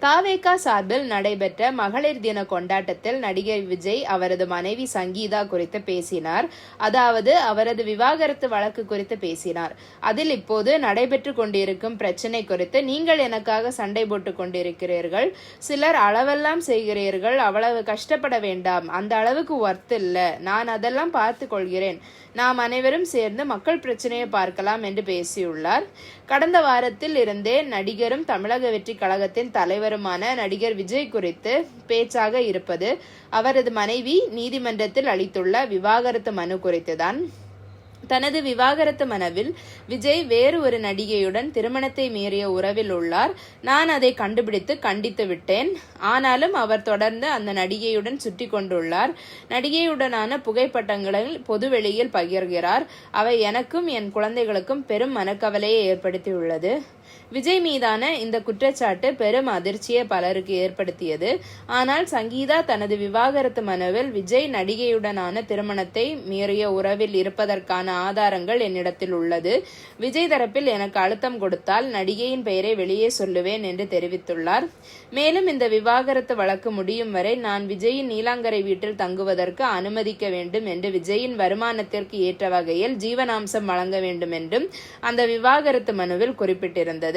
தாவேகா சார்பில் நடைபெற்ற மகளிர் தின கொண்டாட்டத்தில் நடிகர் விஜய் அவரது மனைவி சங்கீதா குறித்து பேசினார். அதாவது அவரது விவாகரத்து வழக்கு குறித்து பேசினார். அதில் இப்போது நடைபெற்று கொண்டிருக்கும் பிரச்சனை குறித்து, நீங்கள் எனக்காக சண்டை போட்டுக் கொண்டிருக்கிறீர்கள், சிலர் அளவெல்லாம் செய்கிறீர்கள், அவ்வளவு கஷ்டப்பட வேண்டாம், அந்த அளவுக்கு ஒர்த் இல்லை, நான் அதெல்லாம் பார்த்து கொள்கிறேன், நாம் அனைவரும் சேர்ந்து மக்கள் பிரச்சனையை பார்க்கலாம் என்று பேசியுள்ளார். கடந்த வாரத்தில் இருந்தே நடிகரும் தமிழக வெற்றி கழகத்தின் தலைவருமான நடிகர் விஜய் குறித்து பேச்சாக இருப்பது அவரது மனைவி நீதிமன்றத்தில் அளித்துள்ள விவாகரத்து மனு குறித்துதான். தனது விவாகரத்து மனுவில் விஜய் வேறு ஒரு நடிகையுடன் திருமணத்தை மீறிய உறவில் உள்ளார். நான் அதை கண்டுபிடித்து கண்டித்து விட்டேன். ஆனாலும் அவர் தொடர்ந்து அந்த நடிகையுடன் சுற்றி கொண்டுள்ளார். நடிகையுடனான புகைப்படங்களை பொதுவெளியில் பகிர்கிறார். அவை எனக்கும் என் குழந்தைகளுக்கும் பெரும் மனக்கவலையை ஏற்படுத்தியுள்ளது. விஜய் மீதான இந்த குற்றச்சாட்டு பெரும் அதிர்ச்சியை பலருக்கு ஏற்படுத்தியது. ஆனால் சங்கீதா தனது விவாகரத்து மனுவில் விஜய் நடிகையுடனான திருமணத்தை மீறிய உறவில் இருப்பதற்கான ஆதாரங்கள் என்னிடத்தில் உள்ளது. விஜய் தரப்பில் எனக்கு அழுத்தம் கொடுத்தால் நடிகையின் பெயரை வெளியே சொல்லுவேன் என்று தெரிவித்துள்ளார். மேலும் இந்த விவாகரத்து வழக்கு முடியும் வரை நான் விஜயின் நீலாங்கரை வீட்டில் தங்குவதற்கு அனுமதிக்க வேண்டும் என்று, விஜயின் வருமானத்திற்கு ஏற்ற வகையில் ஜீவனாம்சம் வழங்க வேண்டும் என்றும் அந்த விவாகரத்து மனுவில் குறிப்பிட்டிருந்தது.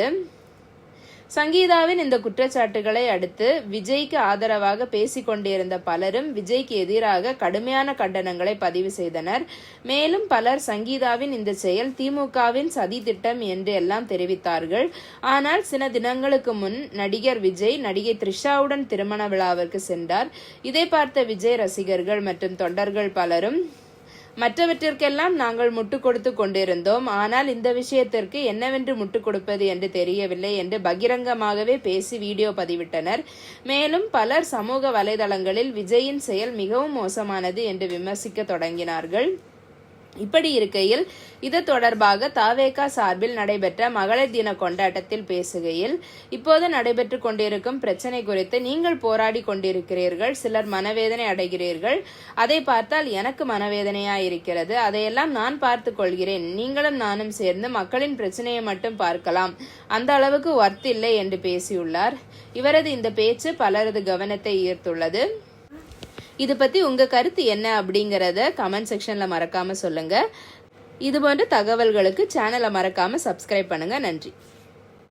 சங்கீதாவின் இந்த குற்றச்சாட்டுகளை அடுத்து விஜய்க்கு ஆதரவாக பேசிக் கொண்டிருந்த பலரும் விஜய்க்கு எதிராக கடுமையான கண்டனங்களை பதிவு செய்தனர். மேலும் பலர் சங்கீதாவின் இந்த செயல் திமுகவின் சதி திட்டம் என்று எல்லாம் தெரிவித்தார்கள். ஆனால் சில தினங்களுக்கு முன் நடிகர் விஜய் நடிகை த்ரிஷாவுடன் திருமண விழாவிற்கு சென்றார். இதை பார்த்த விஜய் ரசிகர்கள் மற்றும் தொண்டர்கள் பலரும், மற்றவற்றிற்கெல்லாம் நாங்கள் முட்டுக் கொடுத்து கொண்டிருந்தோம், ஆனால் இந்த விஷயத்திற்கு என்னவென்று முட்டுக் கொடுப்பது என்று தெரியவில்லை என்று பகிரங்கமாகவே பேசி வீடியோ பதிவிட்டனர். மேலும் பலர் சமூக வலைதளங்களில் விஜயின் செயல் மிகவும் மோசமானது என்று விமர்சிக்க தொடங்கினார்கள். இப்படி இருக்கையில் இது தொடர்பாக தாவேகா சார்பில் நடைபெற்ற மகளிர் தின கொண்டாட்டத்தில் பேசுகையில், இப்போது நடைபெற்று கொண்டிருக்கும் பிரச்சனை குறித்து நீங்கள் போராடி கொண்டிருக்கிறீர்கள், சிலர் மனவேதனை அடைகிறீர்கள், அதை பார்த்தால் எனக்கு மனவேதனையாயிருக்கிறது, அதையெல்லாம் நான் பார்த்து கொள்கிறேன், நீங்களும் நானும் சேர்ந்து மக்களின் பிரச்சனையை மட்டும் பார்க்கலாம், அந்த அளவுக்கு ஒர்த் இல்லை என்று பேசியுள்ளார். இவரது இந்த பேச்சு பலரது கவனத்தை ஈர்த்துள்ளது. இது பத்தி உங்க கருத்து என்ன அப்படிங்கறத கமெண்ட் செக்ஷன்ல மறக்காம சொல்லுங்க. இது போன்ற தகவல்களுக்கு சேனலை மறக்காம சப்ஸ்கிரைப் பண்ணுங்க. நன்றி.